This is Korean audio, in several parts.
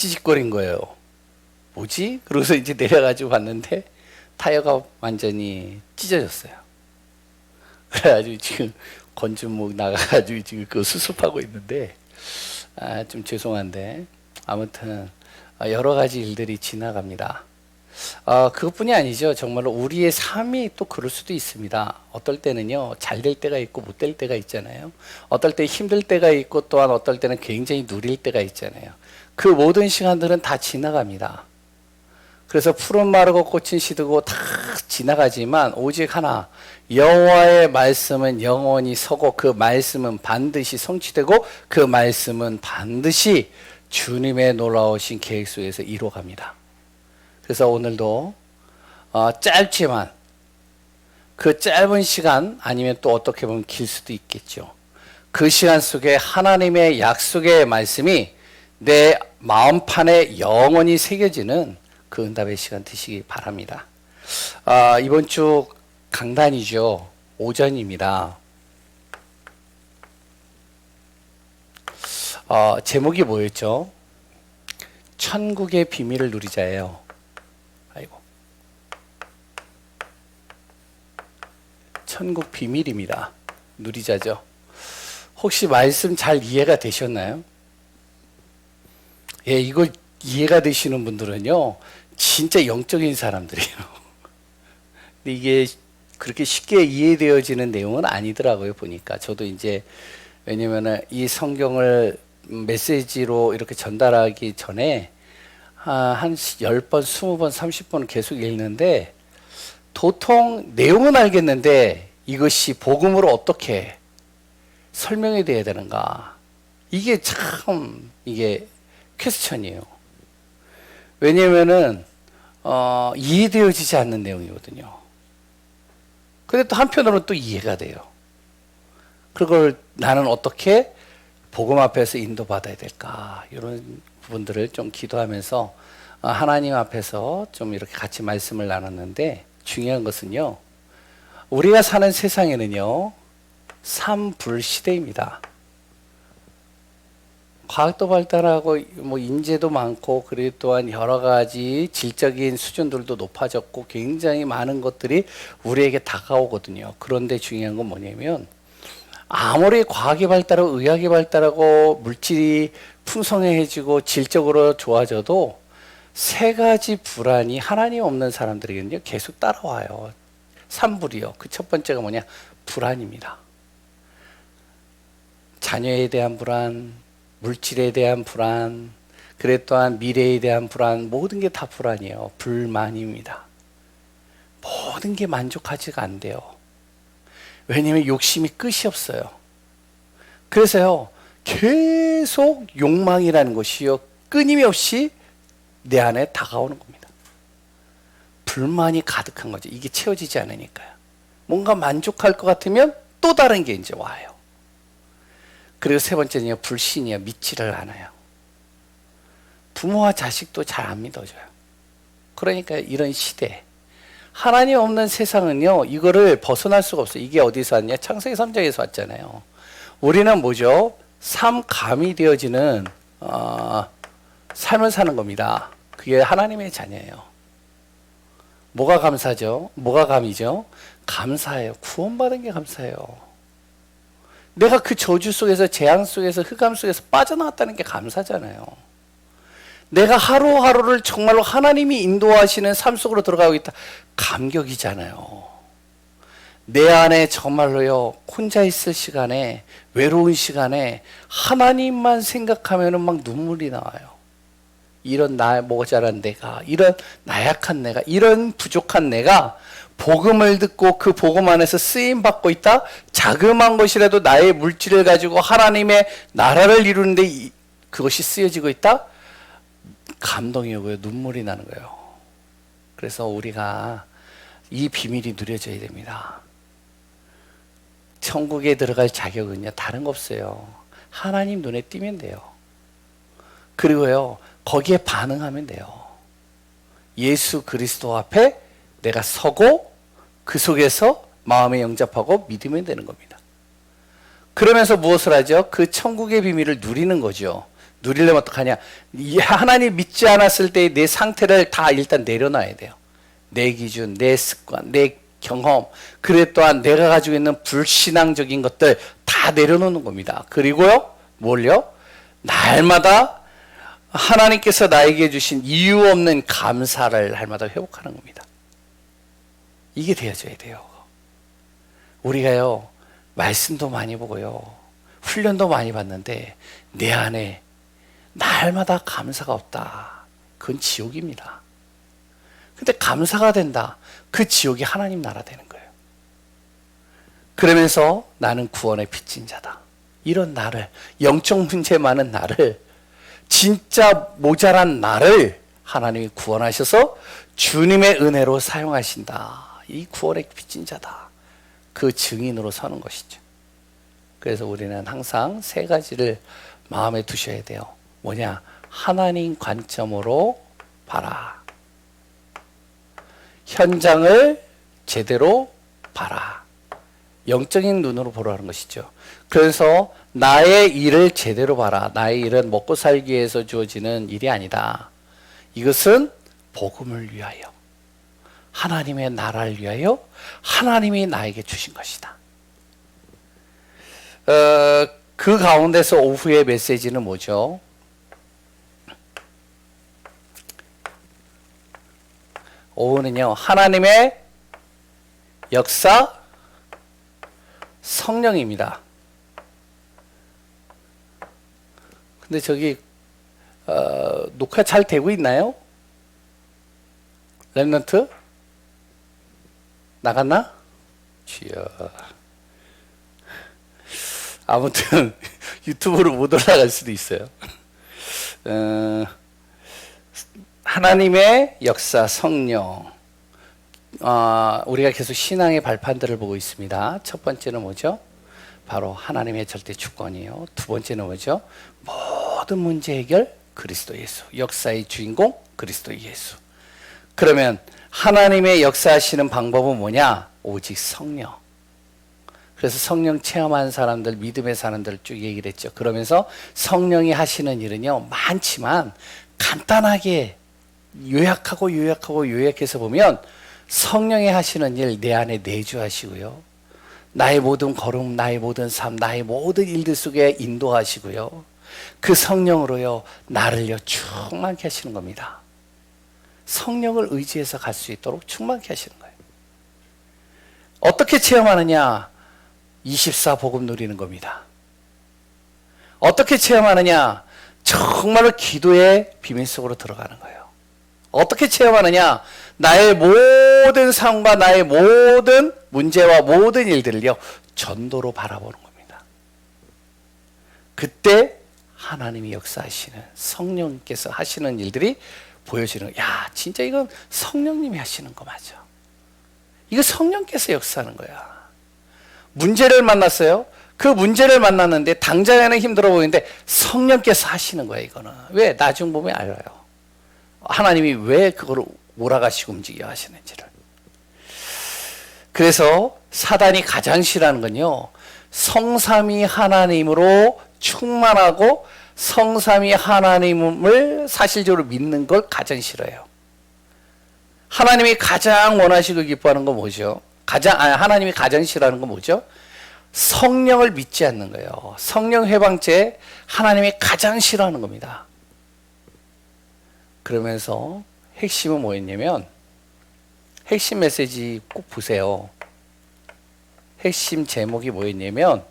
찌직거린 거예요. 뭐지? 그러고서 이제 내려가지고 봤는데 타이어가 완전히 찢어졌어요. 그래가지고 지금 건주목 나가가지고 지금 그 수습하고 있는데, 좀 죄송한데 아무튼 여러 가지 일들이 지나갑니다. 그것뿐이 아니죠. 정말로 우리의 삶이 또 그럴 수도 있습니다. 어떨 때는요, 잘 될 때가 있고 못 될 때가 있잖아요. 어떨 때 힘들 때가 있고 또한 어떨 때는 굉장히 누릴 때가 있잖아요. 그 모든 시간들은 다 지나갑니다. 그래서 푸른 마르고 꽃은 시들고 다 지나가지만 오직 하나, 여호와의 말씀은 영원히 서고 그 말씀은 반드시 성취되고 그 말씀은 반드시 주님의 놀라우신 계획 속에서 이루어갑니다. 그래서 오늘도 짧지만 그 짧은 시간, 아니면 또 어떻게 보면 길 수도 있겠죠. 그 시간 속에 하나님의 약속의 말씀이 내 마음판에 영원히 새겨지는 그 응답의 시간 되시기 바랍니다. 이번 주 강단이죠. 오전입니다. 제목이 뭐였죠? 천국의 비밀을 누리자예요. 아이고. 천국 비밀입니다. 누리자죠. 혹시 말씀 잘 이해가 되셨나요? 예, 이걸 이해가 되시는 분들은요, 진짜 영적인 사람들이에요. 근데 이게 그렇게 쉽게 이해되어지는 내용은 아니더라고요, 보니까. 저도 이제, 왜냐면은 이 성경을 메시지로 이렇게 전달하기 전에 한 10번, 20번, 30번 계속 읽는데, 도통 내용은 알겠는데 이것이 복음으로 어떻게 설명이 돼야 되는가. 이게 참, 이게 퀘스천이에요. 왜냐면은 이해되어지지 않는 내용이거든요. 근데 또 한편으로는 또 이해가 돼요. 그걸 나는 어떻게 복음 앞에서 인도받아야 될까, 이런 부분들을 좀 기도하면서 하나님 앞에서 좀 이렇게 같이 말씀을 나눴는데, 중요한 것은요, 우리가 사는 세상에는요, 삼불시대입니다. 과학도 발달하고 뭐 인재도 많고, 그리고 또한 여러 가지 질적인 수준들도 높아졌고, 굉장히 많은 것들이 우리에게 다가오거든요. 그런데 중요한 건 뭐냐면, 아무리 과학이 발달하고 의학이 발달하고 물질이 풍성해지고 질적으로 좋아져도 세 가지 불안이 하나님 없는 사람들에게는요, 계속 따라와요. 삼불이요. 그 첫 번째가 뭐냐? 불안입니다. 자녀에 대한 불안, 물질에 대한 불안, 그래 또한 미래에 대한 불안, 모든 게 다 불안이에요. 불만입니다. 모든 게 만족하지가 않대요. 왜냐하면 욕심이 끝이 없어요. 그래서요, 계속 욕망이라는 것이요, 끊임없이 내 안에 다가오는 겁니다. 불만이 가득한 거죠. 이게 채워지지 않으니까요. 뭔가 만족할 것 같으면 또 다른 게 이제 와요. 그리고 세 번째는요, 불신이요. 믿지를 않아요. 부모와 자식도 잘 안 믿어줘요. 그러니까 이런 시대, 하나님 없는 세상은요, 이거를 벗어날 수가 없어요. 이게 어디서 왔냐? 창세기 3장에서 왔잖아요. 우리는 뭐죠? 삼감이 되어지는 삶을 사는 겁니다. 그게 하나님의 자녀예요. 뭐가 감사죠? 뭐가 감이죠? 감사해요. 구원받은 게 감사해요. 내가 그 저주 속에서, 재앙 속에서, 흑암 속에서 빠져나왔다는 게 감사잖아요. 내가 하루하루를 정말로 하나님이 인도하시는 삶 속으로 들어가고 있다. 감격이잖아요. 내 안에 정말로요, 혼자 있을 시간에, 외로운 시간에 하나님만 생각하면은 막 눈물이 나와요. 이런 모자란 내가, 이런 나약한 내가, 이런 부족한 내가 복음을 듣고 그 복음 안에서 쓰임 받고 있다. 자그마한 것이라도 나의 물질을 가지고 하나님의 나라를 이루는데 그것이 쓰여지고 있다. 감동이 오고요, 눈물이 나는 거예요. 그래서 우리가 이 비밀이 누려져야 됩니다. 천국에 들어갈 자격은요, 다른 거 없어요. 하나님 눈에 띄면 돼요. 그리고요, 거기에 반응하면 돼요. 예수 그리스도 앞에 내가 서고 그 속에서 마음에 영접하고 믿으면 되는 겁니다. 그러면서 무엇을 하죠? 그 천국의 비밀을 누리는 거죠. 누리려면 어떡하냐? 하나님 믿지 않았을 때 내 상태를 다 일단 내려놔야 돼요. 내 기준, 내 습관, 내 경험, 그래 또한 내가 가지고 있는 불신앙적인 것들 다 내려놓는 겁니다. 그리고요, 뭘요? 날마다 하나님께서 나에게 주신 이유 없는 감사를 날마다 회복하는 겁니다. 이게 되어져야 돼요. 우리가요, 말씀도 많이 보고요, 훈련도 많이 받는데 내 안에 날마다 감사가 없다. 그건 지옥입니다. 근데 감사가 된다. 그 지옥이 하나님 나라 되는 거예요. 그러면서 나는 구원의 빚진 자다. 이런 나를, 영적 문제 많은 나를, 진짜 모자란 나를 하나님이 구원하셔서 주님의 은혜로 사용하신다. 이 구원의 빚진 자다. 그 증인으로 서는 것이죠. 그래서 우리는 항상 세 가지를 마음에 두셔야 돼요. 뭐냐? 하나님 관점으로 봐라. 현장을 제대로 봐라. 영적인 눈으로 보라는 것이죠. 그래서 나의 일을 제대로 봐라. 나의 일은 먹고 살기 위해서 주어지는 일이 아니다. 이것은 복음을 위하여, 하나님의 나라를 위하여 하나님이 나에게 주신 것이다. 그 가운데서 오후의 메시지는 뭐죠? 오후는요, 하나님의 역사, 성령입니다. 근데 저기 녹화 잘 되고 있나요? 랩런트? 나갔나? 주여. 아무튼 유튜브로 못 올라갈 수도 있어요. 하나님의 역사, 성령. 우리가 계속 신앙의 발판들을 보고 있습니다. 첫 번째는 뭐죠? 바로 하나님의 절대 주권이에요. 두 번째는 뭐죠? 모든 문제 해결 그리스도 예수. 역사의 주인공 그리스도 예수. 그러면 하나님의 역사하시는 방법은 뭐냐? 오직 성령. 그래서 성령 체험한 사람들, 믿음의 사람들 쭉 얘기를 했죠. 그러면서 성령이 하시는 일은요, 많지만 간단하게 요약해서 보면 성령이 하시는 일 내 안에 내주하시고요. 나의 모든 걸음, 나의 모든 삶, 나의 모든 일들 속에 인도하시고요. 그 성령으로요, 나를요, 충만케 하시는 겁니다. 성령을 의지해서 갈 수 있도록 충만케 하시는 거예요. 어떻게 체험하느냐? 24 복음 누리는 겁니다. 어떻게 체험하느냐? 정말로 기도의 비밀 속으로 들어가는 거예요. 어떻게 체험하느냐? 나의 모든 삶과 나의 모든 문제와 모든 일들을요, 전도로 바라보는 겁니다. 그때 하나님이 역사하시는, 성령께서 하시는 일들이 보여지는, 야, 진짜 이건 성령님이 하시는 거 맞아. 이거 성령께서 역사하는 거야. 문제를 만났어요. 그 문제를 만났는데 당장에는 힘들어 보이는데 성령께서 하시는 거예요, 이거는. 왜? 나중 보면 알아요. 하나님이 왜 그거를 몰아가시고 움직여 하시는지를. 그래서 사단이 가장 싫어하는 건요, 성삼위 하나님으로 충만하고 성삼위 하나님을 사실적으로 믿는 걸 가장 싫어해요. 하나님이 가장 원하시고 기뻐하는 건 뭐죠? 하나님이 가장 싫어하는 건 뭐죠? 성령을 믿지 않는 거예요. 성령 회방죄 하나님이 가장 싫어하는 겁니다. 그러면서 핵심은 뭐였냐면, 핵심 메시지 꼭 보세요. 핵심 제목이 뭐였냐면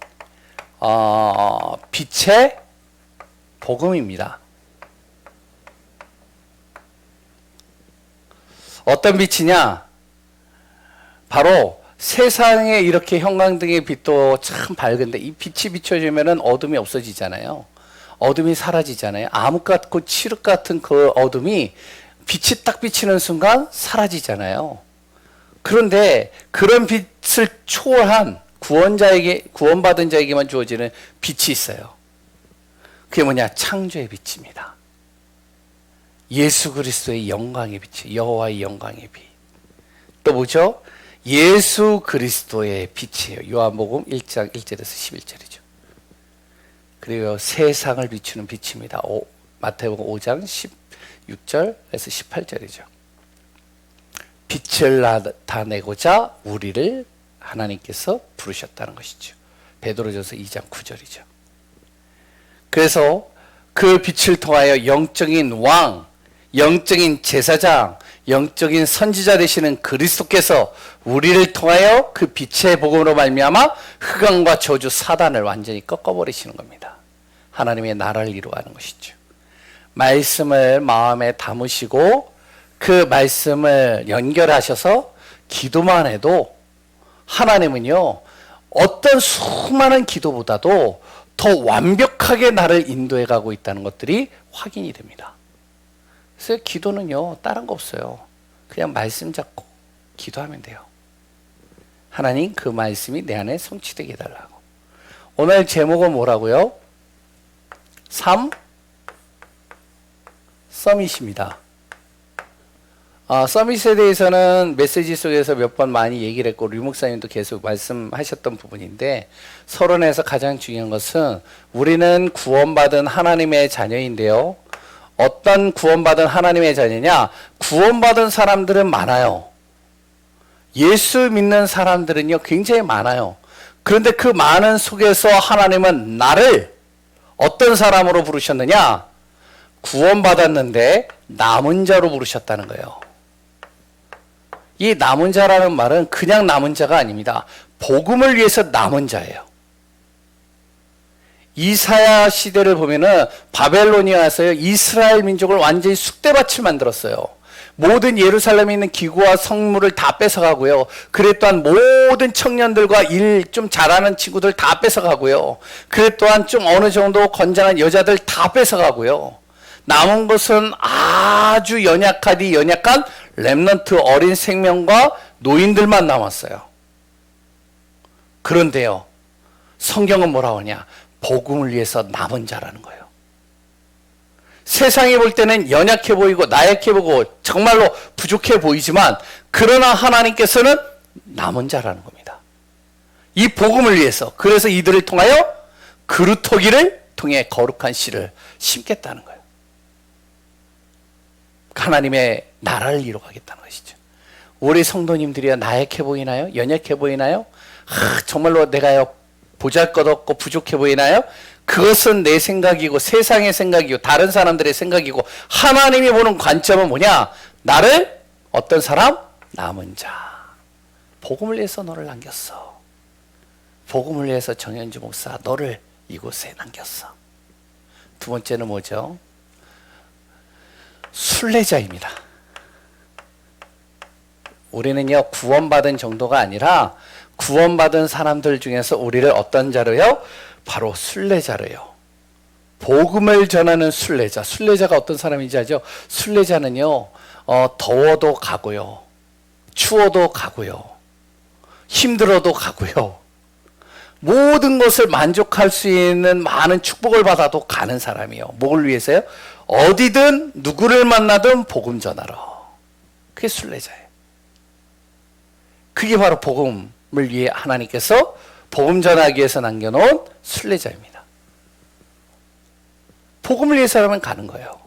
빛의 복음입니다. 어떤 빛이냐? 바로 세상에 이렇게 형광등의 빛도 참 밝은데 이 빛이 비춰지면은 어둠이 없어지잖아요. 어둠이 사라지잖아요. 암흑 같고 칠흑 같은 그 어둠이 빛이 딱 비치는 순간 사라지잖아요. 그런데 그런 빛을 초월한 구원받은 자에게만 주어지는 빛이 있어요. 그게 뭐냐? 창조의 빛입니다. 예수 그리스도의 영광의 빛이, 여호와의 영광의 빛. 또 뭐죠? 예수 그리스도의 빛이에요. 요한복음 1장 1절에서 11절이죠. 그리고 세상을 비추는 빛입니다. 마태복음 5장 16절에서 18절이죠. 빛을 나타내고자 우리를 하나님께서 부르셨다는 것이죠. 베드로전서 2장 9절이죠. 그래서 그 빛을 통하여 영적인 왕, 영적인 제사장, 영적인 선지자 되시는 그리스도께서 우리를 통하여 그 빛의 복음으로 말미암아 흑암과 저주 사단을 완전히 꺾어버리시는 겁니다. 하나님의 나라를 이루어가는 것이죠. 말씀을 마음에 담으시고 그 말씀을 연결하셔서 기도만 해도 하나님은요, 어떤 수많은 기도보다도 더 완벽하게 나를 인도해 가고 있다는 것들이 확인이 됩니다. 그래서 기도는요, 다른 거 없어요. 그냥 말씀 잡고 기도하면 돼요. 하나님, 그 말씀이 내 안에 성취되게 해달라고. 오늘 제목은 뭐라고요? 3 서밋입니다. 서밋에 대해서는 메시지 속에서 몇 번 많이 얘기를 했고 류 목사님도 계속 말씀하셨던 부분인데, 서론에서 가장 중요한 것은 우리는 구원받은 하나님의 자녀인데요, 어떤 구원받은 하나님의 자녀냐? 구원받은 사람들은 많아요. 예수 믿는 사람들은요 굉장히 많아요. 그런데 그 많은 속에서 하나님은 나를 어떤 사람으로 부르셨느냐? 구원받았는데 남은 자로 부르셨다는 거예요. 이 남은 자라는 말은 그냥 남은 자가 아닙니다. 복음을 위해서 남은 자예요. 이사야 시대를 보면은 바벨론이 와서요, 이스라엘 민족을 완전히 쑥대밭을 만들었어요. 모든 예루살렘에 있는 기구와 성물을 다 뺏어가고요. 그래 또한 모든 청년들과 일 좀 잘하는 친구들 다 뺏어가고요. 그래 또한 좀 어느 정도 건장한 여자들 다 뺏어가고요. 남은 것은 아주 연약하디 연약한 렘넌트 어린 생명과 노인들만 남았어요. 그런데요, 성경은 뭐라고 하냐? 복음을 위해서 남은 자라는 거예요. 세상이 볼 때는 연약해 보이고 나약해 보이고 정말로 부족해 보이지만, 그러나 하나님께서는 남은 자라는 겁니다. 이 복음을 위해서, 그래서 이들을 통하여 그루터기를 통해 거룩한 씨를 심겠다는 거예요. 하나님의 나라를 이루어가겠다는 것이죠. 우리 성도님들이야 나약해 보이나요? 연약해 보이나요? 정말로 내가요 보잘것없고 부족해 보이나요? 그것은 내 생각이고 세상의 생각이고 다른 사람들의 생각이고, 하나님이 보는 관점은 뭐냐? 나를 어떤 사람? 남은 자. 복음을 위해서 너를 남겼어. 복음을 위해서 정현주 목사 너를 이곳에 남겼어. 두 번째는 뭐죠? 순례자입니다. 우리는요 구원받은 정도가 아니라 구원받은 사람들 중에서 우리를 어떤 자로요? 바로 순례자로요. 복음을 전하는 순례자. 순례자가 어떤 사람인지 알죠? 순례자는요 더워도 가고요, 추워도 가고요, 힘들어도 가고요, 모든 것을 만족할 수 있는 많은 축복을 받아도 가는 사람이요. 뭐를 위해서요? 어디든 누구를 만나든 복음 전하러. 그게 순례자예요. 그게 바로 복음을 위해 하나님께서 복음 전하기 위해서 남겨놓은 순례자입니다. 복음을 위해서라면 가는 거예요.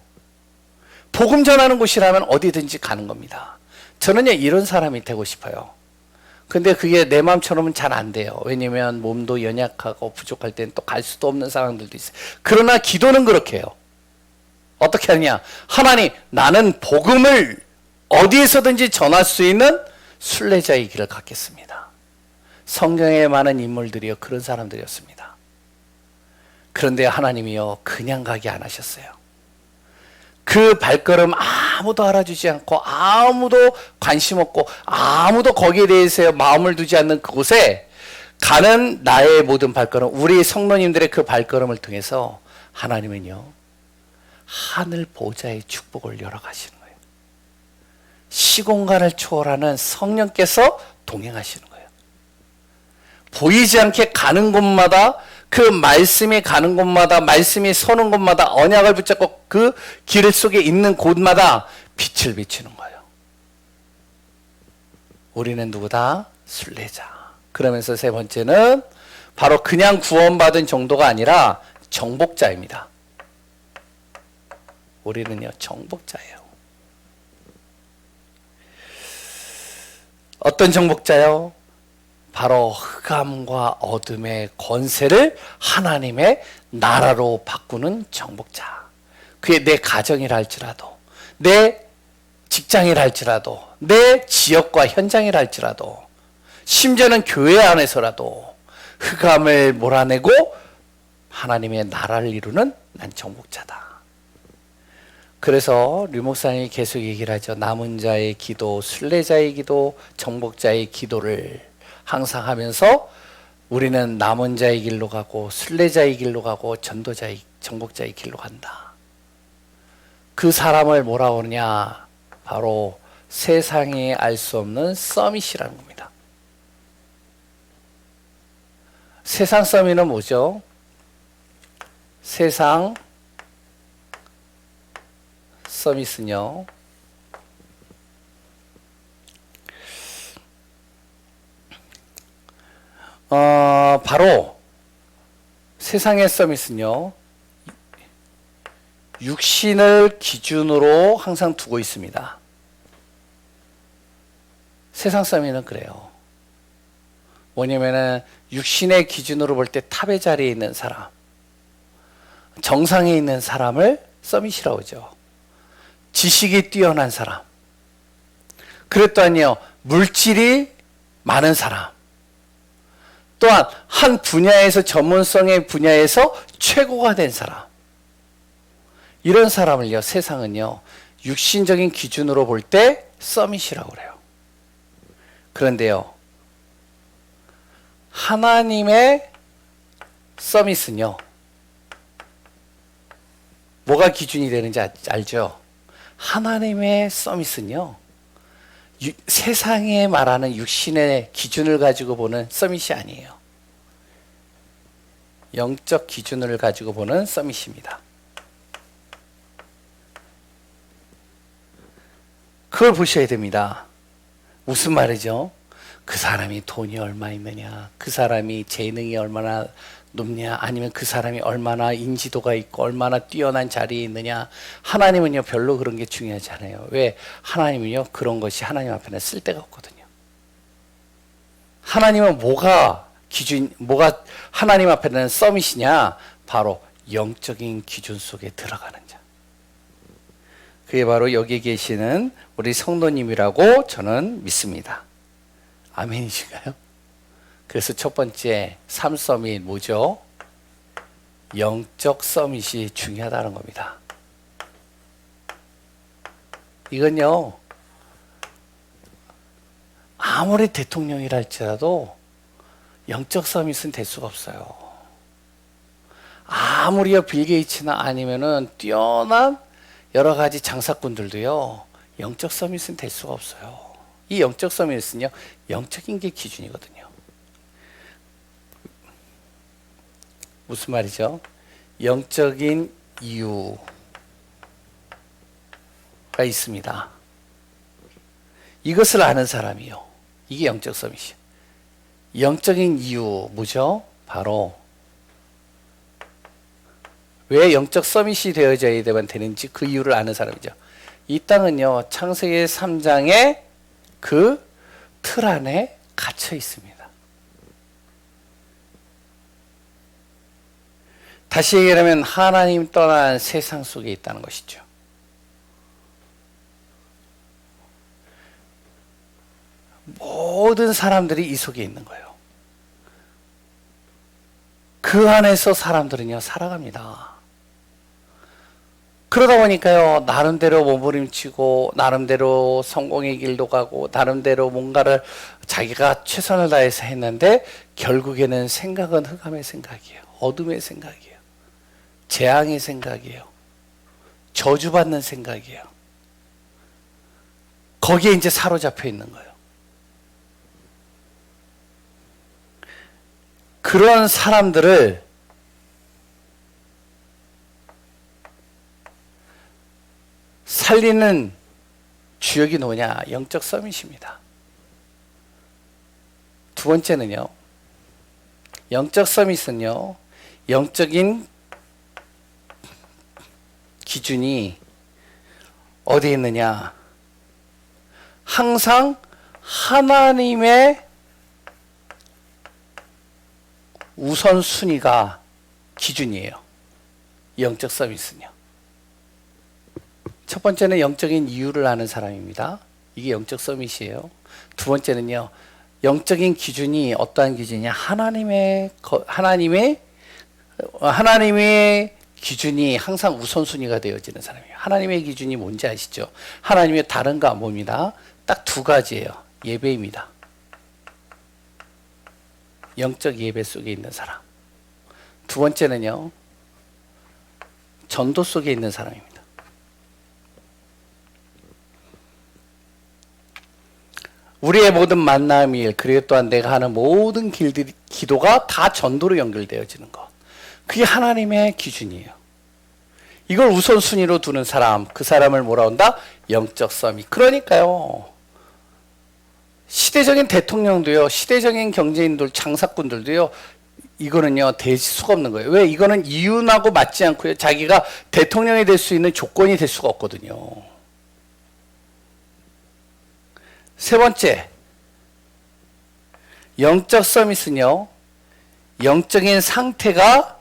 복음 전하는 곳이라면 어디든지 가는 겁니다. 저는요 이런 사람이 되고 싶어요. 근데 그게 내 마음처럼은 잘 안 돼요. 왜냐면 몸도 연약하고 부족할 때는 또 갈 수도 없는 상황들도 있어요. 그러나 기도는 그렇게 해요. 어떻게 하느냐? 하나님, 나는 복음을 어디에서든지 전할 수 있는 순례자의 길을 갖겠습니다. 성경에 많은 인물들이요 그런 사람들이었습니다. 그런데 하나님이요 그냥 가게 안 하셨어요. 그 발걸음 아무도 알아주지 않고 아무도 관심 없고 아무도 거기에 대해서 마음을 두지 않는 그곳에 가는 나의 모든 발걸음, 우리 성도님들의 그 발걸음을 통해서 하나님은요 하늘 보좌의 축복을 열어가시는 거예요. 시공간을 초월하는 성령께서 동행하시는 거예요. 보이지 않게 가는 곳마다, 그 말씀이 가는 곳마다, 말씀이 서는 곳마다, 언약을 붙잡고 그 길 속에 있는 곳마다 빛을 비추는 거예요. 우리는 누구다? 순례자. 그러면서 세 번째는 바로 그냥 구원받은 정도가 아니라 정복자입니다. 우리는요, 정복자예요. 어떤 정복자요? 바로 흑암과 어둠의 권세를 하나님의 나라로 바꾸는 정복자. 그게 내 가정이라 할지라도, 내 직장이라 할지라도, 내 지역과 현장이라 할지라도, 심지어는 교회 안에서라도 흑암을 몰아내고 하나님의 나라를 이루는 난 정복자다. 그래서 류 목사님이 계속 얘기를 하죠. 남은 자의 기도, 순례자의 기도, 정복자의 기도를 항상 하면서 우리는 남은 자의 길로 가고 순례자의 길로 가고 전도자의, 정복자의 길로 간다. 그 사람을 뭐라 그러냐? 바로 세상이 알 수 없는 서밋이라는 겁니다. 세상 서밋은 뭐죠? 세상 서밋은요, 바로 세상의 서밋은요, 육신을 기준으로 항상 두고 있습니다. 세상 서밋은 그래요. 뭐냐면은 육신의 기준으로 볼 때 탑의 자리에 있는 사람, 정상에 있는 사람을 서밋이라고 하죠. 지식이 뛰어난 사람, 그랬더니요, 물질이 많은 사람, 또한 한 분야에서 전문성의 분야에서 최고가 된 사람, 이런 사람을요, 세상은요, 육신적인 기준으로 볼 때 서밋이라고 그래요. 그런데요, 하나님의 서밋은요, 뭐가 기준이 되는지 알죠? 하나님의 서밋은요, 세상에 말하는 육신의 기준을 가지고 보는 서밋이 아니에요. 영적 기준을 가지고 보는 서밋입니다. 그걸 보셔야 됩니다. 무슨 말이죠? 그 사람이 돈이 얼마 있느냐, 그 사람이 재능이 얼마나 높냐, 아니면 그 사람이 얼마나 인지도가 있고 얼마나 뛰어난 자리에 있느냐. 하나님은요, 별로 그런 게 중요하지 않아요. 왜? 하나님은요, 그런 것이 하나님 앞에는 쓸데가 없거든요. 하나님은 뭐가 하나님 앞에는 서밋이냐? 바로 영적인 기준 속에 들어가는 자. 그게 바로 여기 계시는 우리 성도님이라고 저는 믿습니다. 아멘이신가요? 그래서 첫 번째 3서밋 뭐죠? 영적 서밋이 중요하다는 겁니다. 이건요, 아무리 대통령이라 할지라도 영적 서밋은 될 수가 없어요. 아무리요 빌 게이츠나 아니면은 뛰어난 여러 가지 장사꾼들도요, 영적 서밋은 될 수가 없어요. 이 영적 서밋은요, 영적인 게 기준이거든요. 무슨 말이죠? 영적인 이유가 있습니다. 이것을 아는 사람이요, 이게 영적 서밋이에요. 영적인 이유 뭐죠? 바로 왜 영적 서밋이 되어져야만 되는지 그 이유를 아는 사람이죠. 이 땅은요, 창세기 3장의 그 틀 안에 갇혀 있습니다. 다시 얘기하면 하나님 떠난 세상 속에 있다는 것이죠. 모든 사람들이 이 속에 있는 거예요. 그 안에서 사람들은요, 살아갑니다. 그러다 보니까요, 나름대로 몸부림치고 나름대로 성공의 길도 가고 나름대로 뭔가를 자기가 최선을 다해서 했는데 결국에는 생각은 흑암의 생각이에요. 어둠의 생각이에요. 재앙의 생각이에요. 저주받는 생각이에요. 거기에 이제 사로잡혀 있는 거예요. 그런 사람들을 살리는 주역이 뭐냐? 영적 서밋입니다. 두 번째는요, 영적 서밋은요, 영적인 기준이 어디에 있느냐? 항상 하나님의 우선순위가 기준이에요. 영적 서밋은요. 첫 번째는 영적인 이유를 아는 사람입니다. 이게 영적 서밋이에요. 두 번째는요, 영적인 기준이 어떠한 기준이냐? 하나님의 기준이 항상 우선순위가 되어지는 사람이에요. 하나님의 기준이 뭔지 아시죠? 하나님의 다른가 뭡니다? 딱 두 가지예요. 예배입니다. 영적 예배 속에 있는 사람. 두 번째는요, 전도 속에 있는 사람입니다. 우리의 모든 만남의 일, 그리고 또한 내가 하는 모든 길들이, 기도가 다 전도로 연결되어지는 것. 그게 하나님의 기준이에요. 이걸 우선순위로 두는 사람, 그 사람을 뭐라 한다? 영적 서밋. 그러니까요, 시대적인 대통령도요, 시대적인 경제인들, 장사꾼들도요, 이거는요, 될 수가 없는 거예요. 왜? 이거는 이윤하고 맞지 않고요, 자기가 대통령이 될 수 있는 조건이 될 수가 없거든요. 세 번째, 영적 서밋은요, 영적인 상태가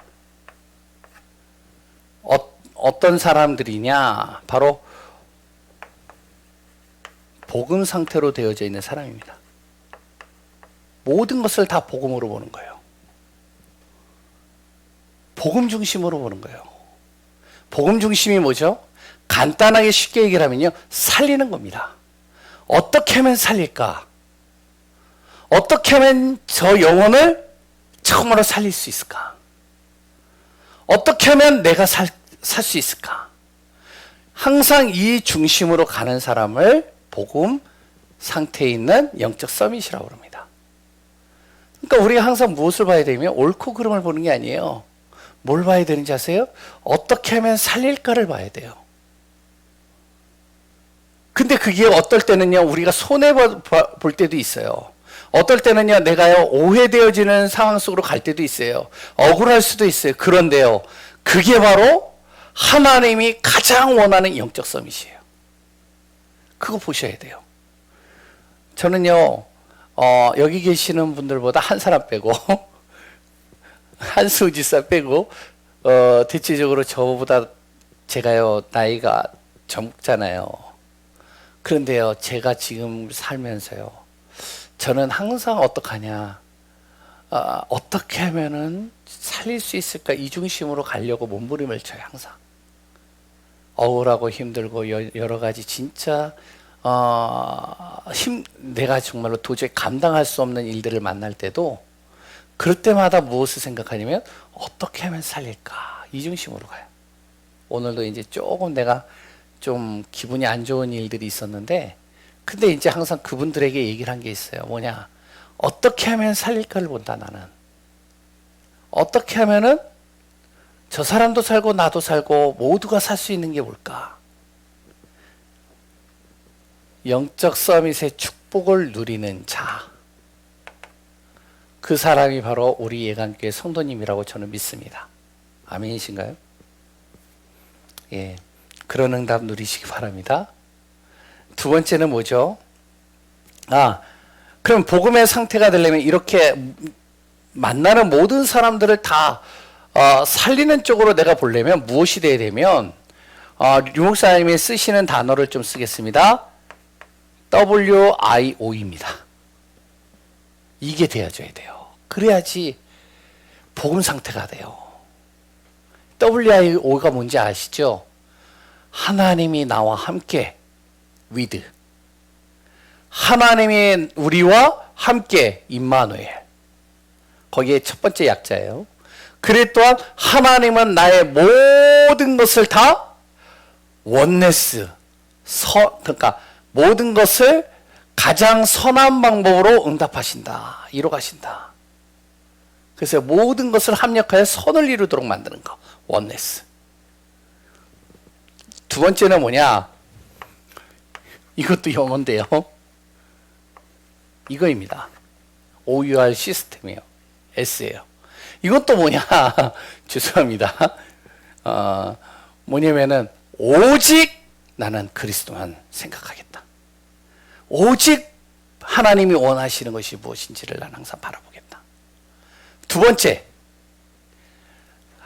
어떤 사람들이냐? 바로 복음 상태로 되어져 있는 사람입니다. 모든 것을 다 복음으로 보는 거예요. 복음 중심으로 보는 거예요. 복음 중심이 뭐죠? 간단하게 쉽게 얘기를 하면요, 살리는 겁니다. 어떻게 하면 살릴까? 어떻게 하면 저 영혼을 처음으로 살릴 수 있을까? 어떻게 하면 내가 살 수 있을까? 항상 이 중심으로 가는 사람을 복음 상태에 있는 영적 서밋이라고 합니다. 그러니까 우리가 항상 무엇을 봐야 되냐면 옳고 그름을 보는 게 아니에요. 뭘 봐야 되는지 아세요? 어떻게 하면 살릴까를 봐야 돼요. 근데 그게 어떨 때는요, 우리가 손해볼 때도 있어요. 어떨 때는요, 내가요, 오해되어지는 상황 속으로 갈 때도 있어요. 억울할 수도 있어요. 그런데요, 그게 바로 하나님이 가장 원하는 영적 서밋이에요. 그거 보셔야 돼요. 저는요, 여기 계시는 분들보다 한 사람 빼고, 한수 지사 빼고, 대체적으로 저보다 제가요, 나이가 젊잖아요. 그런데요, 제가 지금 살면서요, 저는 항상 어떡하냐, 어떻게 하면은 살릴 수 있을까, 이 중심으로 가려고 몸부림을 쳐요, 항상. 억울하고 힘들고 여러 가지 진짜 내가 정말로 도저히 감당할 수 없는 일들을 만날 때도, 그럴 때마다 무엇을 생각하냐면 어떻게 하면 살릴까, 이 중심으로 가요. 오늘도 이제 조금 내가 좀 기분이 안 좋은 일들이 있었는데, 근데 이제 항상 그분들에게 얘기를 한 게 있어요. 뭐냐, 어떻게 하면 살릴까를 본다. 나는 어떻게 하면은 저 사람도 살고 나도 살고 모두가 살 수 있는 게 뭘까? 영적 서밋의 축복을 누리는 자, 그 사람이 바로 우리 예강교회 성도님이라고 저는 믿습니다. 아멘이신가요? 예, 그런 응답 누리시기 바랍니다. 두 번째는 뭐죠? 그럼 복음의 상태가 되려면 이렇게 만나는 모든 사람들을 다 살리는 쪽으로 내가 보려면 무엇이 돼야 되면, 류 목사님이 쓰시는 단어를 좀 쓰겠습니다. WIO입니다. 이게 되어줘야 돼요. 그래야지 복음 상태가 돼요. WIO가 뭔지 아시죠? 하나님이 나와 함께, with. 하나님이 우리와 함께, 임마누엘. 거기에 첫 번째 약자예요. 그래 또한 하나님은 나의 모든 것을 다 원네스, 그러니까 모든 것을 가장 선한 방법으로 응답하신다, 이루가신다. 그래서 모든 것을 합력하여 선을 이루도록 만드는 거, 원네스. 두 번째는 뭐냐? 이것도 영어인데요. 이거입니다. OUR 시스템이에요. S예요. 이것도 뭐냐? 죄송합니다. 뭐냐면은 오직 나는 그리스도만 생각하겠다. 오직 하나님이 원하시는 것이 무엇인지를 나는 항상 바라보겠다. 두 번째,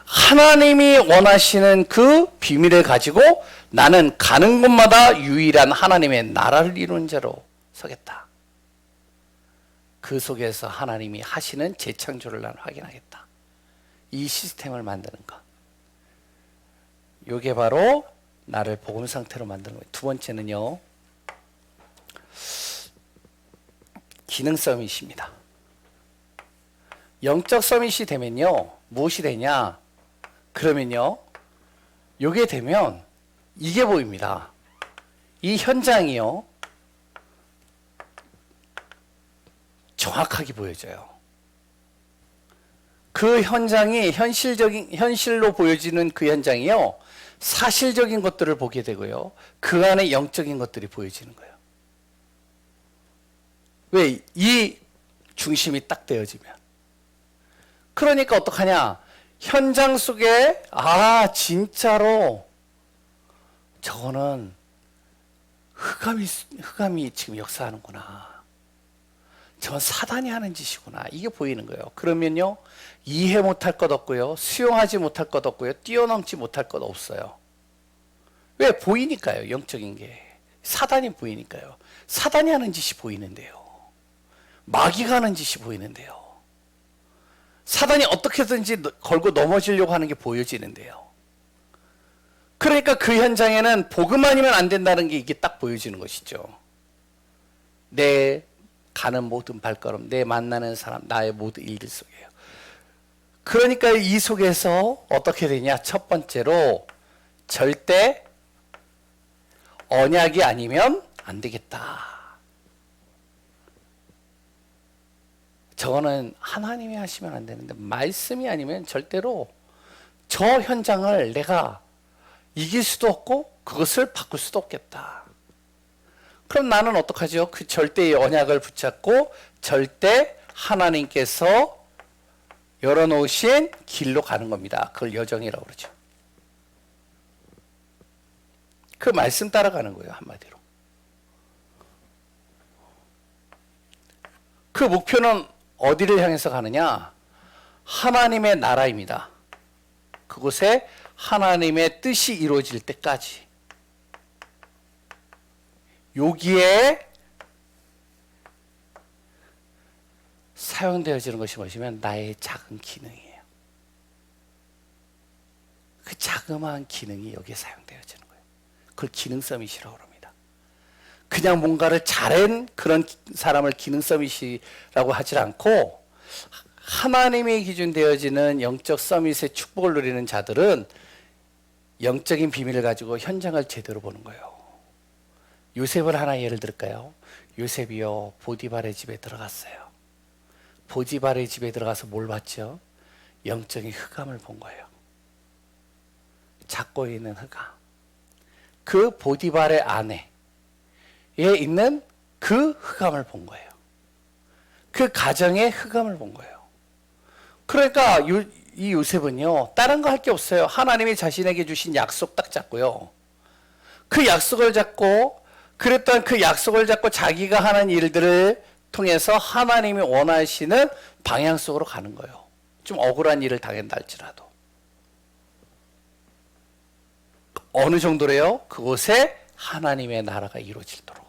하나님이 원하시는 그 비밀을 가지고 나는 가는 곳마다 유일한 하나님의 나라를 이루는 자로 서겠다. 그 속에서 하나님이 하시는 재창조를 나는 확인하겠다. 이 시스템을 만드는 것. 이게 바로 나를 복음 상태로 만드는 거예요. 두 번째는요, 기능 서밋입니다. 영적 서밋이 되면요, 무엇이 되냐? 그러면요, 요게 되면 이게 보입니다. 이 현장이요, 정확하게 보여져요. 그 현장이 현실로 보여지는 그 현장이요, 사실적인 것들을 보게 되고요, 그 안에 영적인 것들이 보여지는 거예요. 왜? 이 중심이 딱 되어지면. 그러니까 어떡하냐? 현장 속에 진짜로 저거는 흑암이 지금 역사하는구나. 저건 사단이 하는 짓이구나. 이게 보이는 거예요. 그러면요, 이해 못할 것 없고요, 수용하지 못할 것 없고요, 뛰어넘지 못할 것 없어요. 왜? 보이니까요. 영적인 게 사단이 보이니까요. 사단이 하는 짓이 보이는데요, 마귀가 하는 짓이 보이는데요, 사단이 어떻게든지 걸고 넘어지려고 하는 게 보여지는데요. 그러니까 그 현장에는 복음 아니면 안 된다는 게 이게 딱 보여지는 것이죠. 내 가는 모든 발걸음, 내 만나는 사람, 나의 모든 일들 속에요. 그러니까 이 속에서 어떻게 되냐? 첫 번째로 절대 언약이 아니면 안 되겠다. 저거는 하나님이 하시면 안 되는데, 말씀이 아니면 절대로 저 현장을 내가 이길 수도 없고 그것을 바꿀 수도 없겠다. 그럼 나는 어떡하죠? 그 절대의 언약을 붙잡고 절대 하나님께서 열어놓으신 길로 가는 겁니다. 그걸 여정이라고 그러죠. 그 말씀 따라가는 거예요, 한마디로. 그 목표는 어디를 향해서 가느냐? 하나님의 나라입니다. 그곳에 하나님의 뜻이 이루어질 때까지. 여기에 사용되어지는 것이 무엇이면 나의 작은 기능이에요. 그 자그마한 기능이 여기에 사용되어지는 거예요. 그걸 기능 서밋이라고 합니다. 그냥 뭔가를 잘한 그런 사람을 기능 서밋이라고 하지 않고, 하나님의 기준 되어지는 영적 서밋의 축복을 누리는 자들은 영적인 비밀을 가지고 현장을 제대로 보는 거예요. 요셉을 하나 예를 들을까요? 요셉이요, 보디발의 집에 들어갔어요. 보디발의 집에 들어가서 뭘 봤죠? 영적인 흑암을 본 거예요. 잡고 있는 흑암. 그 보디발의 안에 있는 그 흑암을 본 거예요. 그 가정의 흑암을 본 거예요. 그러니까 이 요셉은요, 다른 거 할 게 없어요. 하나님이 자신에게 주신 약속 딱 잡고요, 그 약속을 잡고, 그랬던 그 약속을 잡고 자기가 하는 일들을 통해서 하나님이 원하시는 방향 속으로 가는 거예요. 좀 억울한 일을 당한다 할지라도. 어느 정도래요? 그곳에 하나님의 나라가 이루어지도록.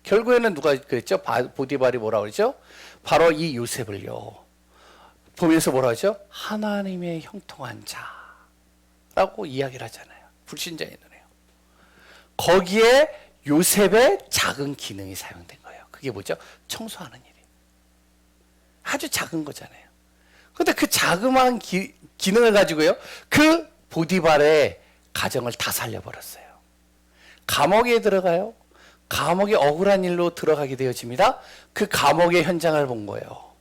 결국에는 누가 그랬죠? 보디발이 뭐라고 그러죠? 바로 이 요셉을요, 보면서 뭐라고 하죠? 하나님의 형통한 자라고 이야기를 하잖아요. 불신자의 눈에요. 거기에 요셉의 작은 기능이 사용된 거예요. 그게 뭐죠? 청소하는 일이에요. 아주 작은 거잖아요. 그런데 그 자그마한 기능을 가지고요, 그 보디발의 가정을 다 살려버렸어요. 감옥에 들어가요. 감옥에 억울한 일로 들어가게 되어집니다. 그 감옥의 현장을 본 거예요.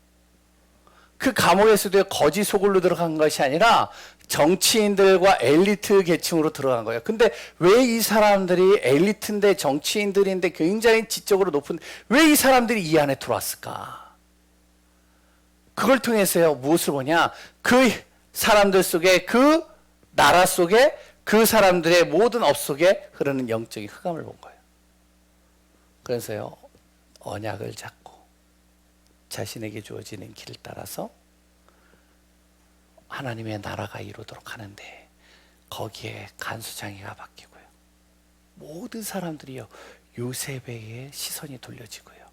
그 감옥에서도 거지 소굴로 들어간 것이 아니라 정치인들과 엘리트 계층으로 들어간 거예요. 근데 왜 이 사람들이 엘리트인데, 정치인들인데, 굉장히 지적으로 높은, 왜 이 사람들이 이 안에 들어왔을까? 그걸 통해서요, 무엇을 보냐? 그 사람들 속에, 그 나라 속에 그 사람들의 모든 업 속에 흐르는 영적인 흑암을 본 거예요. 그래서요, 언약을 잡고 자신에게 주어지는 길을 따라서 하나님의 나라가 이루도록 하는데 거기에 간수장애가 바뀌고요. 모든 사람들이요, 요셉에게 시선이 돌려지고요.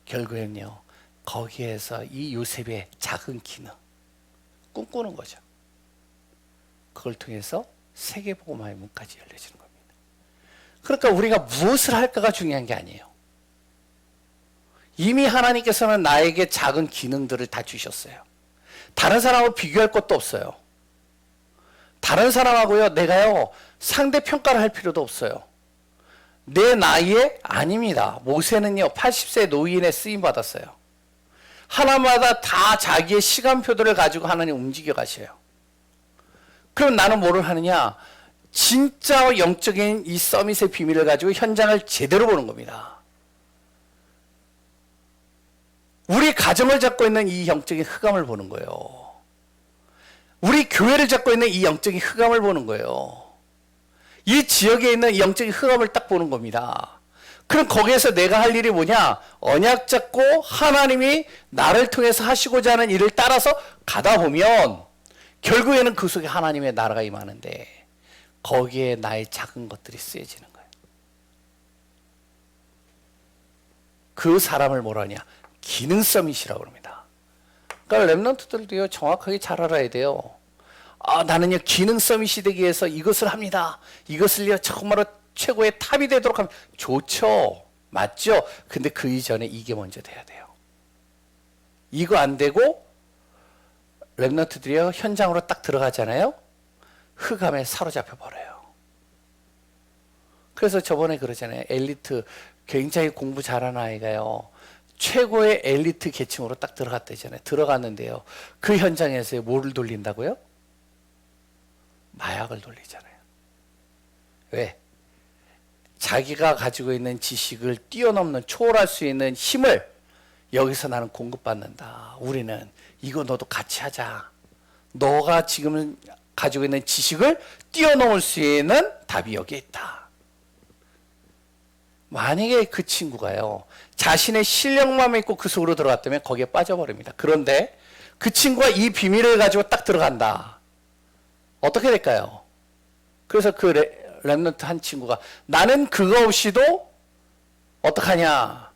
결국엔요, 거기에서 이 요셉의 작은 기능 꿈꾸는 거죠. 그걸 통해서 세계복음화의 문까지 열려지는 겁니다. 그러니까 우리가 무엇을 할까가 중요한 게 아니에요. 이미 하나님께서는 나에게 작은 기능들을 다 주셨어요. 다른 사람하고 비교할 것도 없어요. 다른 사람하고요, 내가요, 상대 평가를 할 필요도 없어요. 내 나이에 아닙니다. 모세는요, 80세 노인에 쓰임 받았어요. 하나마다 다 자기의 시간표들을 가지고 하나님 움직여 가셔요. 그럼 나는 뭐를 하느냐? 진짜 영적인 이 서밋의 비밀을 가지고 현장을 제대로 보는 겁니다. 우리 가정을 잡고 있는 이 영적인 흑암을 보는 거예요. 우리 교회를 잡고 있는 이 영적인 흑암을 보는 거예요. 이 지역에 있는 이 영적인 흑암을 딱 보는 겁니다. 그럼 거기에서 내가 할 일이 뭐냐? 언약 잡고 하나님이 나를 통해서 하시고자 하는 일을 따라서 가다 보면 결국에는 그 속에 하나님의 나라가 임하는데 거기에 나의 작은 것들이 쓰여지는 거예요. 그 사람을 뭐라 하냐? 기능 서밋이라고 합니다. 그러니까 렘넌트들도요, 정확하게 잘 알아야 돼요. 아, 나는요, 기능 서밋이 되기 위해서 이것을 합니다. 이것을요, 정말로 최고의 탑이 되도록 하면 좋죠. 맞죠? 근데 그 이전에 이게 먼저 돼야 돼요. 이거 안 되고 렘넌트들이요, 현장으로 딱 들어가잖아요. 흑암에 사로잡혀 버려요. 그래서 저번에 그러잖아요. 엘리트, 굉장히 공부 잘하는 아이가요, 최고의 엘리트 계층으로 딱 들어갔다잖아요. 들어갔는데요, 그 현장에서 뭐를 돌린다고요? 마약을 돌리잖아요. 왜? 자기가 가지고 있는 지식을 뛰어넘는, 초월할 수 있는 힘을 여기서 나는 공급받는다. 우리는 이거 너도 같이 하자. 너가 지금 가지고 있는 지식을 뛰어넘을 수 있는 답이 여기에 있다. 만약에 그 친구가요, 자신의 실력만 믿고 그 속으로 들어갔다면 거기에 빠져버립니다. 그런데 그 친구가 이 비밀을 가지고 딱 들어간다. 어떻게 될까요? 그래서 그 렘넌트 한 친구가 나는 그거 없이도 어떡하냐?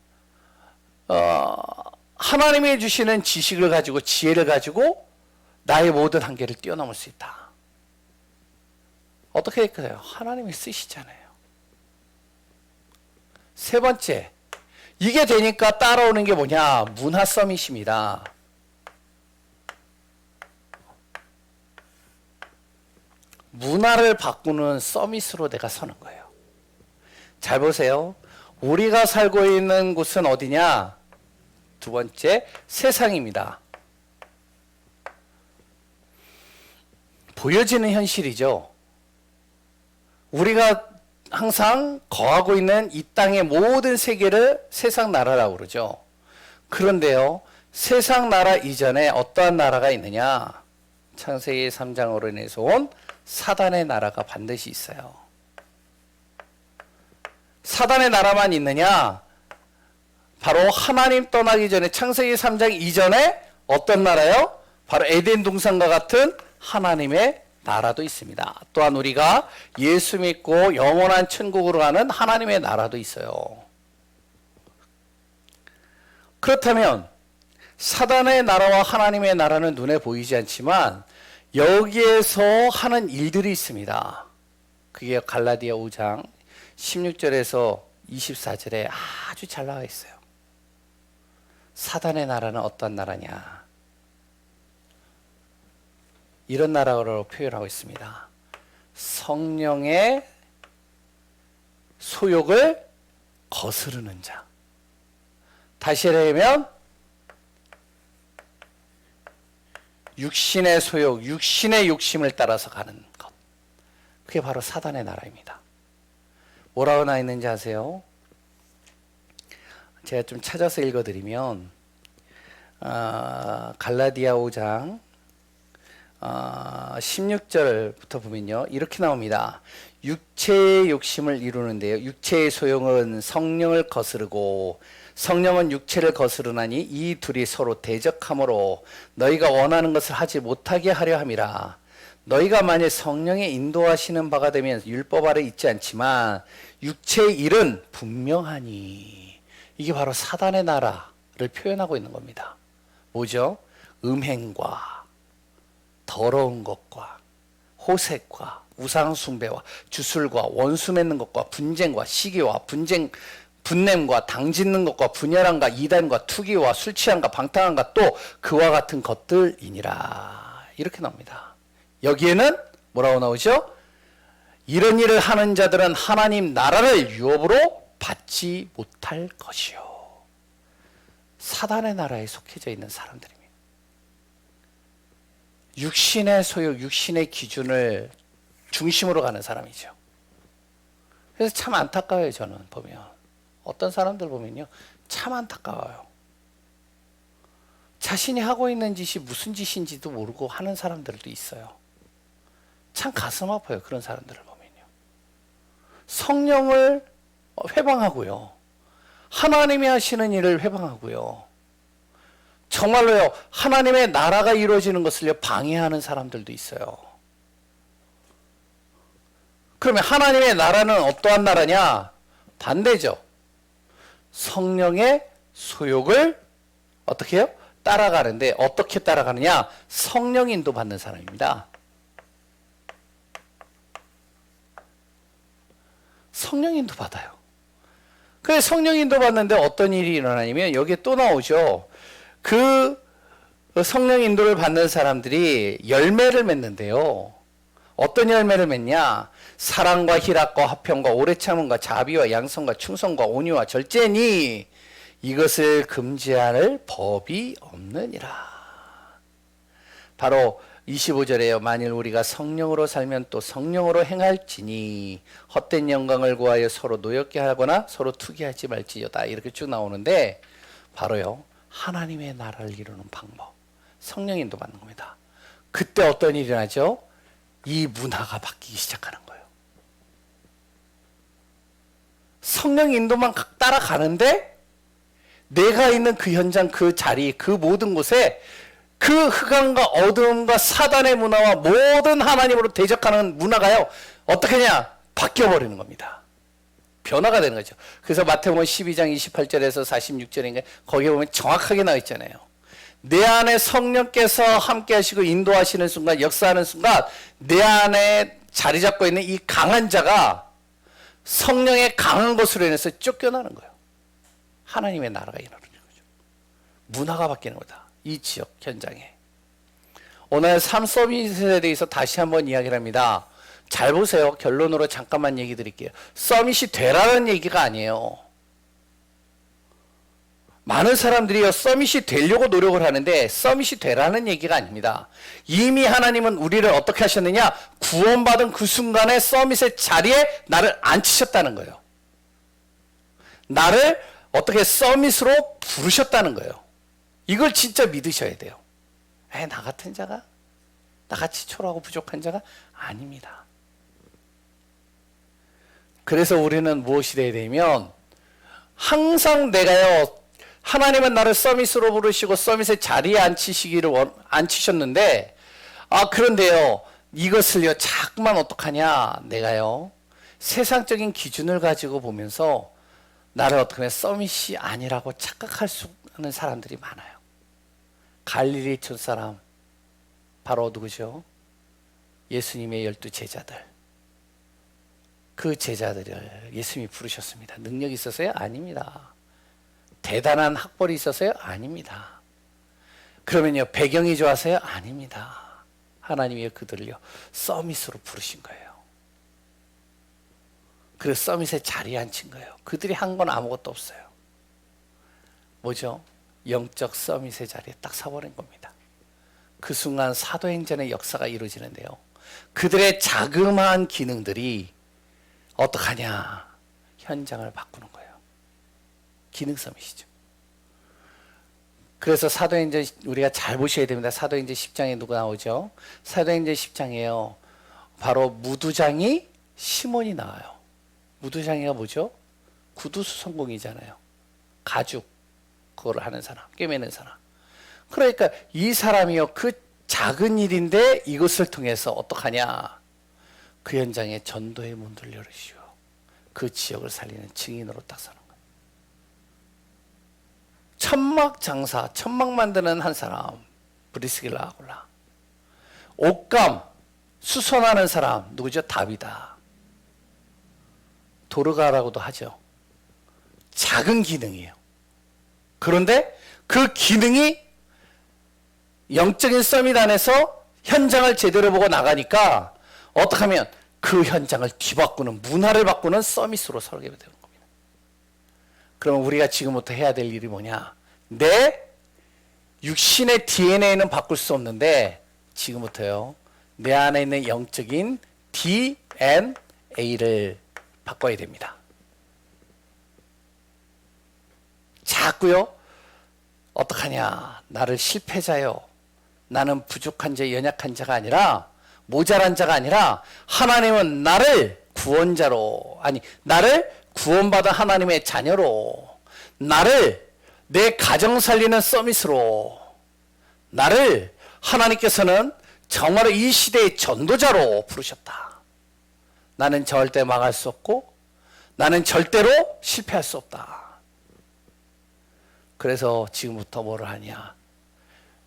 하나님이 주시는 지식을 가지고, 지혜를 가지고 나의 모든 한계를 뛰어넘을 수 있다. 어떻게 될까요? 하나님이 쓰시잖아요. 세 번째, 이게 되니까 따라오는 게 뭐냐? 문화 서밋입니다. 문화를 바꾸는 서밋으로 내가 서는 거예요. 잘 보세요. 우리가 살고 있는 곳은 어디냐? 두 번째, 세상입니다. 보여지는 현실이죠. 우리가 항상 거하고 있는 이 땅의 모든 세계를 세상 나라라고 그러죠. 그런데요, 세상 나라 이전에 어떠한 나라가 있느냐? 창세기 3장으로 인해서 온 사단의 나라가 반드시 있어요. 사단의 나라만 있느냐? 바로 하나님 떠나기 전에 창세기 3장 이전에 어떤 나라요? 바로 에덴 동산과 같은 하나님의 나라도 있습니다. 또한 우리가 예수 믿고 영원한 천국으로 가는 하나님의 나라도 있어요. 그렇다면 사단의 나라와 하나님의 나라는 눈에 보이지 않지만 여기에서 하는 일들이 있습니다. 그게 갈라디아 5장 16절에서 24절에 아주 잘 나와 있어요. 사단의 나라는 어떤 나라냐? 이런 나라로 표현하고 있습니다. 성령의 소욕을 거스르는 자. 다시 하면 육신의 소욕, 육신의 욕심을 따라서 가는 것. 그게 바로 사단의 나라입니다. 뭐라고 나와 있는지 아세요? 제가 좀 찾아서 읽어드리면 갈라디아 5장 16절부터 보면요. 이렇게 나옵니다. 육체의 욕심을 이루는데요. 육체의 소용은 성령을 거스르고 성령은 육체를 거스르나니 이 둘이 서로 대적하므로 너희가 원하는 것을 하지 못하게 하려 함이라. 너희가 만일 성령의 인도하시는 바가 되면 율법 아래 있지 않지만 육체의 일은 분명하니. 이게 바로 사단의 나라를 표현하고 있는 겁니다. 뭐죠? 음행과 더러운 것과 호색과 우상숭배와 주술과 원수 맺는 것과 분쟁과 시기와 분냄과 당짓는 것과 분열함과 이단과 투기와 술 취함과 방탕함과 또 그와 같은 것들이니라. 이렇게 나옵니다. 여기에는 뭐라고 나오죠? 이런 일을 하는 자들은 하나님 나라를 유업으로 받지 못할 것이요. 사단의 나라에 속해져 있는 사람들입니다. 육신의 소욕, 육신의 기준을 중심으로 가는 사람이죠. 그래서 참 안타까워요. 저는 보면 어떤 사람들 보면요 참 안타까워요. 자신이 하고 있는 짓이 무슨 짓인지도 모르고 하는 사람들도 있어요. 참 가슴 아파요. 그런 사람들을 보면요. 성령을 회방하고요. 하나님이 하시는 일을 회방하고요. 정말로요. 하나님의 나라가 이루어지는 것을 방해하는 사람들도 있어요. 그러면 하나님의 나라는 어떠한 나라냐? 반대죠. 성령의 소욕을 어떻게 해요? 따라가는데 어떻게 따라가느냐? 성령 인도 받는 사람입니다. 성령 인도 받아요. 그래서 성령 인도 받는데 어떤 일이 일어나냐면 여기에 또 나오죠. 그 성령 인도를 받는 사람들이 열매를 맺는데요. 어떤 열매를 맺냐? 사랑과 희락과 화평과 오래 참음과 자비와 양성과 충성과 온유와 절제니 이것을 금지할 법이 없느니라. 바로 25절에요. 만일 우리가 성령으로 살면 또 성령으로 행할지니 헛된 영광을 구하여 서로 노엽게 하거나 서로 투기하지 말지어다. 이렇게 쭉 나오는데 바로요. 하나님의 나라를 이루는 방법. 성령 인도 받는 겁니다. 그때 어떤 일이 나죠? 이 문화가 바뀌기 시작하는 거예요. 성령 인도만 따라가는데 내가 있는 그 현장, 그 자리, 그 모든 곳에 그 흑암과 어두움과 사단의 문화와 모든 하나님으로 대적하는 문화가요. 어떻게 하냐? 바뀌어버리는 겁니다. 변화가 되는 거죠. 그래서 마태복음 12장 28절에서 46절인가 거기에 보면 정확하게 나와 있잖아요. 내 안에 성령께서 함께 하시고 인도하시는 순간, 역사하는 순간 내 안에 자리 잡고 있는 이 강한 자가 성령의 강한 것으로 인해서 쫓겨나는 거예요. 하나님의 나라가 일어나는 거죠. 문화가 바뀌는 거다. 이 지역 현장에. 오늘 3서밋에 대해서 다시 한번 이야기를 합니다. 잘 보세요. 결론으로 잠깐만 얘기 드릴게요. 서밋이 되라는 얘기가 아니에요. 많은 사람들이요, 서밋이 되려고 노력을 하는데 서밋이 되라는 얘기가 아닙니다. 이미 하나님은 우리를 어떻게 하셨느냐? 구원받은 그 순간에 서밋의 자리에 나를 앉히셨다는 거예요. 나를 어떻게 서밋으로 부르셨다는 거예요. 이걸 진짜 믿으셔야 돼요. 나 같은 자가? 나같이 초라하고 부족한 자가? 아닙니다. 그래서 우리는 무엇이 돼야 되면 항상 내가요, 하나님은 나를 서밋으로 부르시고 서밋의 자리에 앉히셨는데 그런데요, 이것을요 자꾸만 어떡하냐, 내가요 세상적인 기준을 가지고 보면서 나를 어떻게 하면 서밋이 아니라고 착각할 수 있는 사람들이 많아요. 갈릴리 촌사람 바로 누구죠? 예수님의 12 제자들. 그 제자들을 예수님이 부르셨습니다. 능력이 있어서요? 아닙니다. 대단한 학벌이 있어서요? 아닙니다. 그러면요, 배경이 좋아서요? 아닙니다. 하나님이 그들을요 서밋으로 부르신 거예요. 그래서 서밋의 자리에 앉힌 거예요. 그들이 한 건 아무것도 없어요. 뭐죠? 영적 서밋의 자리에 딱 서버린 겁니다. 그 순간 사도행전의 역사가 이루어지는데요, 그들의 자그마한 기능들이 어떡하냐? 현장을 바꾸는 거예요. 기능 서밋이죠. 그래서 사도행전 우리가 잘 보셔야 됩니다. 사도행전 10장에 누가 나오죠? 사도행전 10장에요. 바로 무두장이 시몬이 나와요. 무두장이가 뭐죠? 구두수성공이잖아요. 가죽 그거를 하는 사람, 꿰매는 사람. 그러니까 이 사람이요, 그 작은 일인데 이것을 통해서 어떡하냐? 그 현장에 전도의 문들을 열으시오. 그 지역을 살리는 증인으로 딱 서는 거예요. 천막 장사, 천막 만드는 한 사람, 브리스길라 아굴라. 옷감, 수선하는 사람, 누구죠? 다비다. 도르가라고도 하죠. 작은 기능이에요. 그런데 그 기능이 영적인 서밋 안에서 현장을 제대로 보고 나가니까 어떻게 하면 그 현장을 뒤바꾸는, 문화를 바꾸는 서밋으로 설계가 되는 겁니다. 그러면 우리가 지금부터 해야 될 일이 뭐냐? 내 육신의 DNA는 바꿀 수 없는데 지금부터요, 내 안에 있는 영적인 DNA를 바꿔야 됩니다. 자꾸요, 어떡하냐? 나를 실패자요, 나는 부족한 자, 연약한 자가 아니라, 모자란 자가 아니라, 하나님은 나를 구원자로, 아니, 나를 구원받은 하나님의 자녀로, 나를 내 가정 살리는 서밋으로, 나를 하나님께서는 정말로 이 시대의 전도자로 부르셨다. 나는 절대 망할 수 없고, 나는 절대로 실패할 수 없다. 그래서 지금부터 뭐를 하냐?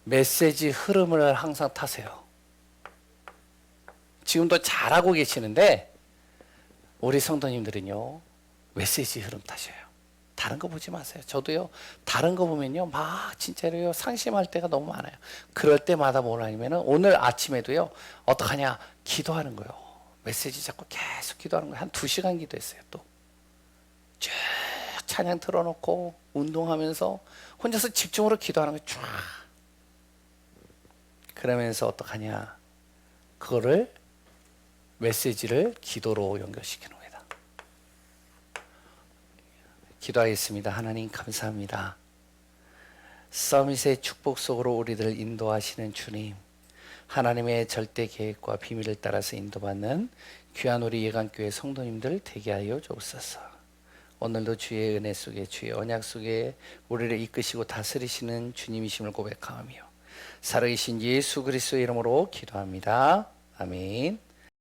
메시지 흐름을 항상 타세요. 지금도 잘하고 계시는데 우리 성도님들은요, 메시지 흐름 타셔요. 다른 거 보지 마세요. 저도요, 다른 거 보면요, 막 진짜로요, 상심할 때가 너무 많아요. 그럴 때마다 뭘 하냐면은, 오늘 아침에도요, 어떡하냐? 기도하는 거예요. 메시지 잡고 계속 기도하는 거예요. 한 2시간 기도했어요. 또 쭉 찬양 틀어놓고 운동하면서 혼자서 집중으로 기도하는 거예요. 쫙. 그러면서 어떡하냐? 그거를, 메시지를 기도로 연결시키는 겁니다. 기도하겠습니다. 하나님 감사합니다. 서밋의 축복 속으로 우리들을 인도하시는 주님, 하나님의 절대 계획과 비밀을 따라서 인도받는 귀한 우리 예강교회 성도님들 되게 하여 주옵소서. 오늘도 주의 은혜 속에, 주의 언약 속에 우리를 이끄시고 다스리시는 주님이심을 고백하며 살아계신 예수 그리스도의 이름으로 기도합니다. 아멘.